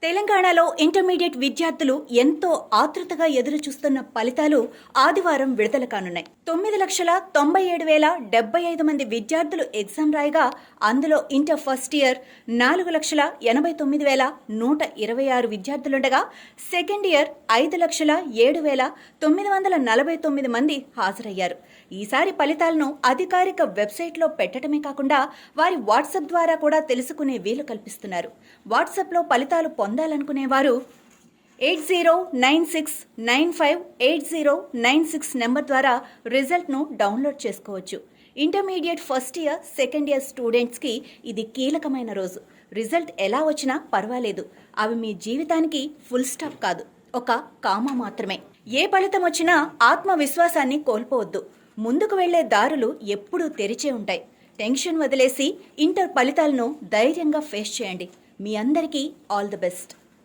తెలంగాణలో ఇంటర్మీడియట్ విద్యార్థులు ఎంతో ఆతృతగా ఎదురు చూస్తున్న ఫలితాలు ఆదివారం విడుదల కానున్నాయి. 9,97,075 మంది విద్యార్థులు ఎగ్జామ్ రాయగా అందులో ఇంటర్ ఫస్ట్ ఇయర్ 4,89,126 విద్యార్థులుండగా సెకండ్ ఇయర్ 5,07,949 మంది హాజరయ్యారు. ఈసారి ఫలితాలను అధికారిక వెబ్సైట్లో పెట్టడమే కాకుండా వారి వాట్సాప్ ద్వారా కూడా తెలుసుకునే వీలు కల్పిస్తున్నారు. వాట్సాప్లో ఫలితాలు పొందాలనుకునేవారు 8096958096 నెంబర్ ద్వారా రిజల్ట్ను డౌన్లోడ్ చేసుకోవచ్చు. Intermediate first year second year స్టూడెంట్స్కి ఇది కీలకమైన రోజు. రిజల్ట్ ఎలా వచ్చినా పర్వాలేదు, అవి మీ జీవితానికి ఫుల్ స్టాప్ కాదు, ఒక కామా మాత్రమే. ఏ ఫలితం వచ్చినా ఆత్మవిశ్వాసాన్ని కోల్పోవద్దు. ముందుకు వెళ్లే దారులు ఎప్పుడూ తెరిచే ఉంటాయి. టెన్షన్ వదిలేసి ఇంటర్ ఫలితాలను ధైర్యంగా ఫేస్ చేయండి. మీ అందరికీ ఆల్ ది బెస్ట్.